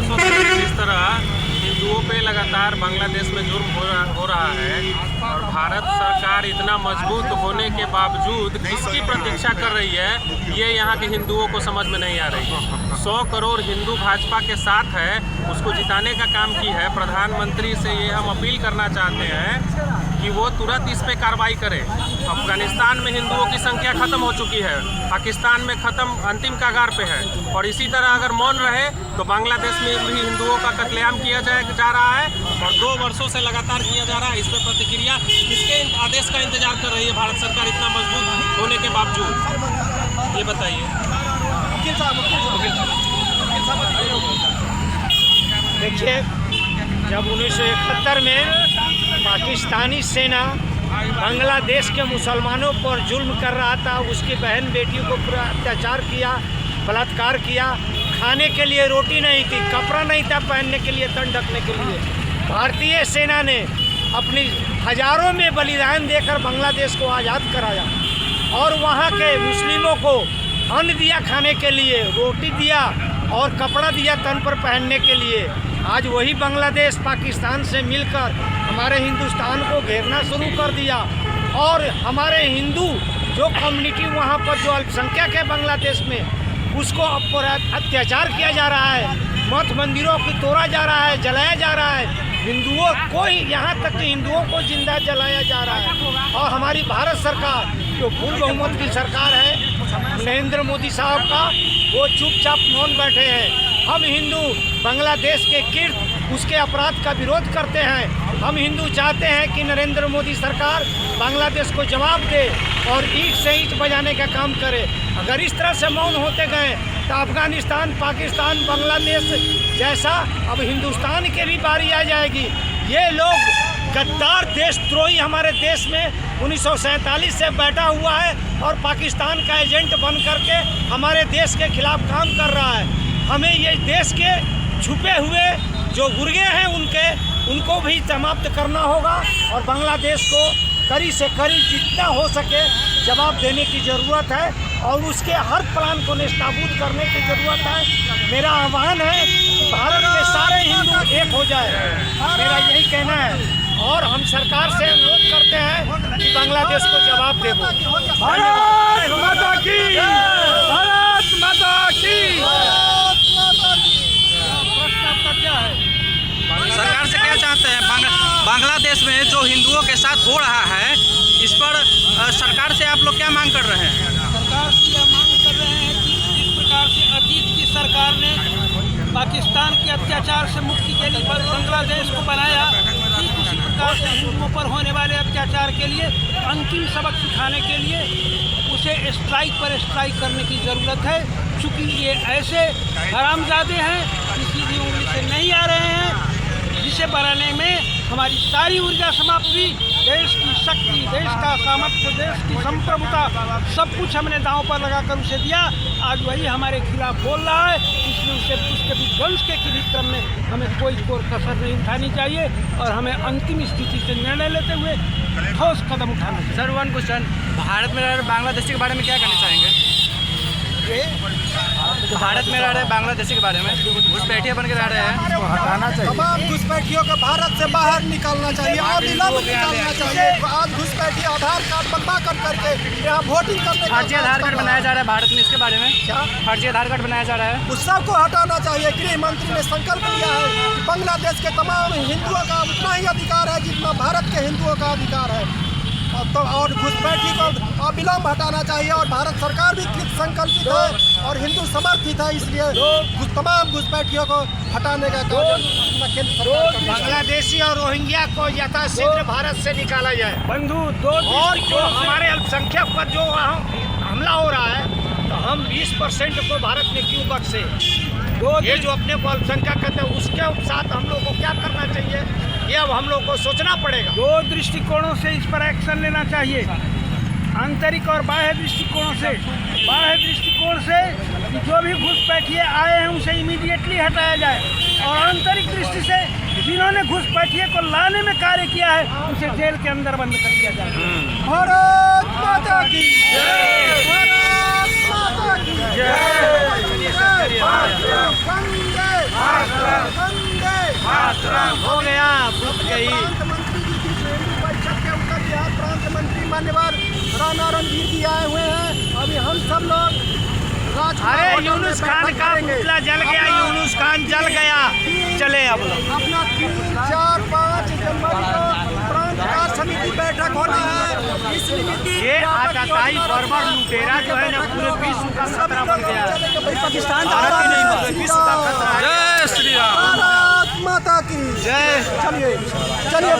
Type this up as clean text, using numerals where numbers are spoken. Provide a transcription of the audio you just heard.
वर्षों से जिस तरह हिंदुओं पे लगातार बांग्लादेश में जुर्म हो रहा है और भारत सरकार इतना मजबूत होने के बावजूद किसकी प्रतीक्षा कर रही है, ये यहाँ के हिंदुओं को समझ में नहीं आ रही। 100 करोड़ हिंदू भाजपा के साथ है, उसको जिताने का काम की है। प्रधानमंत्री से ये हम अपील करना चाहते हैं कि वो तुरंत इस पे कार्रवाई करे। अफगानिस्तान में हिंदुओं की संख्या खत्म हो चुकी है, पाकिस्तान में अंतिम कगार पे है, और इसी तरह अगर मौन रहे तो बांग्लादेश में भी हिंदुओं का कत्लेआम किया जा रहा है और 2 वर्षों से लगातार किया जा रहा है। इस पर प्रतिक्रिया किसके आदेश का इंतजार कर रही है भारत सरकार इतना मजबूत होने के बावजूद, ये बताइए। देखिए, जब 1971 में पाकिस्तानी सेना बांग्लादेश के मुसलमानों पर जुल्म कर रहा था, उसकी बहन बेटियों को पूरा अत्याचार किया, बलात्कार किया, खाने के लिए रोटी नहीं थी, कपड़ा नहीं था पहनने के लिए, तन ढकने के लिए, भारतीय सेना ने अपनी हजारों में बलिदान देकर बांग्लादेश को आज़ाद कराया और वहाँ के मुस्लिमों को अन्न दिया, खाने के लिए रोटी दिया और कपड़ा दिया तन पर पहनने के लिए। आज वही बांग्लादेश पाकिस्तान से मिलकर हमारे हिंदुस्तान को घेरना शुरू कर दिया और हमारे हिंदू जो कम्युनिटी वहाँ पर जो अल्पसंख्यक है बांग्लादेश में, उसको अत्याचार किया जा रहा है, मठ मंदिरों को तोड़ा जा रहा है, जलाया जा रहा है, हिंदुओं को, यहाँ तक कि हिंदुओं को जिंदा जलाया जा रहा है। और हमारी भारत सरकार जो फुल बहुमत की सरकार है नरेंद्र मोदी साहब का, वो चुपचाप मौन बैठे हैं। हम हिंदू बांग्लादेश के कीर्त उसके अपराध का विरोध करते हैं। हम हिंदू चाहते हैं कि नरेंद्र मोदी सरकार बांग्लादेश को जवाब दे और ईंट से ईंट बजाने का काम करे। अगर इस तरह से मौन होते गए तो अफगानिस्तान, पाकिस्तान, बांग्लादेश जैसा अब हिंदुस्तान के भी बारी आ जाएगी। ये लोग गद्दार देशद्रोही हमारे देश में 1947 से बैठा हुआ है और पाकिस्तान का एजेंट बन करके हमारे देश के खिलाफ काम कर रहा है। हमें ये देश के छुपे हुए जो गुर्गे हैं उनको भी समाप्त करना होगा और बांग्लादेश को कड़ी से कड़ी जितना हो सके जवाब देने की ज़रूरत है और उसके हर प्लान को निष्पादित करने की ज़रूरत है। मेरा आह्वान है कि भारत के सारे हिंदू एक हो जाए, मेरा यही कहना है। और हम सरकार से अनुरोध करते हैं कि बांग्लादेश को जवाब दे। भारत माता की, भारत माता की। प्रश्न आपका क्या है? सरकार से क्या चाहते हैं? बांग्लादेश में जो हिंदुओं के साथ हो रहा है, इस पर सरकार से आप लोग क्या मांग कर रहे हैं? सरकार से यह मांग कर रहे हैं कि जिस प्रकार से अतीत की सरकार ने पाकिस्तान के अत्याचार से मुक्ति के लिए बांग्लादेश को बनाया, ठीक उसी प्रकार से हिंदुओं पर होने वाले अत्याचार के लिए अंतिम सबक सिखाने के लिए उसे स्ट्राइक पर स्ट्राइक करने की ज़रूरत है। चूँकि ये ऐसे हरामजादे हैं, किसी उम्र से नहीं आ रहे हैं, जिसे बनाने में हमारी सारी ऊर्जा समाप्त हुई। देश की शक्ति, देश का सामर्थ्य, देश की संप्रभुता, सब कुछ हमने दांव पर लगाकर उसे दिया। आज वही हमारे खिलाफ बोल रहा है, इसलिए उसके विध्वंस के क्रम में हमें कोई कसर नहीं उठानी चाहिए और हमें अंतिम स्थिति से निर्णय लेते हुए ठोस कदम उठाना चाहिए। सर, वन क्वेश्चन, भारत में रह रहे बांग्लादेशी के बारे में क्या कहना चाहेंगे? जो भारत में रह रहे बांग्लादेशी के बारे में घुसपैठिए बन के रह रहे हैं, हटाना चाहिए। तमाम घुसपैठियों को भारत से बाहर निकालना चाहिए, अविलंब निकालना चाहिए। आज घुसपैठी आधार कार्ड बनवा करके यहाँ वोटिंग करने का फर्जी आधार कार्ड बनाया जा रहा है भारत में, इसके बारे में क्या? फर्जी आधार कार्ड बनाया जा रहा है, उस सबको हटाना चाहिए। गृह मंत्री ने संकल्प लिया है कि बांग्लादेश के तमाम हिंदुओं का उतना ही अधिकार है जितना भारत के हिंदुओं का अधिकार है। और घुसपैठी को अविलंब हटाना चाहिए और भारत सरकार भी कृत संकल्पित है और हिंदू समर्थित है, इसलिए तमाम घुसपैठियों को हटाने का केंद्र बांग्लादेशी और रोहिंग्या को यथाशीघ्र भारत से निकाला जाए। बंधु, और जो हमारे अल्पसंख्यक पर जो हमला हो रहा है, तो हम 20% को भारत में क्यों बख्शे? ये जो अपने को अल्पसंख्यक कहते हैं, उसके साथ हम लोग को क्या करना चाहिए, ये अब हम लोग को सोचना पड़ेगा। 2 दृष्टिकोणों से इस पर एक्शन लेना चाहिए, आंतरिक और बाह्य दृष्टिकोणों से। बाह्य दृष्टिकोण से कि जो भी घुसपैठिए आए हैं उसे इमीडिएटली हटाया जाए, और आंतरिक दृष्टि से जिन्होंने घुसपैठिए को लाने में कार्य किया है उसे जेल के अंदर बंद कर दिया जाए। भारत माता की जय, भारत माता की जय, वंदे बाद राणा रणवीर भी आए हुए हैं। अभी हम सब लोग अरे यूनुस खान का पुतला जल गया, यूनुस खान जल गया। चले अब लोग अपना 3, 4, 5 जनवरी को प्रांत कार्य समिति बैठक होना है। इस निमित्त ये आतताई बर्बर लुटेरा जो है ना पूरे विश्व का खतरा बन गया है। पाकिस्तान भारत ही नहीं मतलब विश्व का खतरा है। जय श्री राम। भारत माता की जय। चलिए चलिए।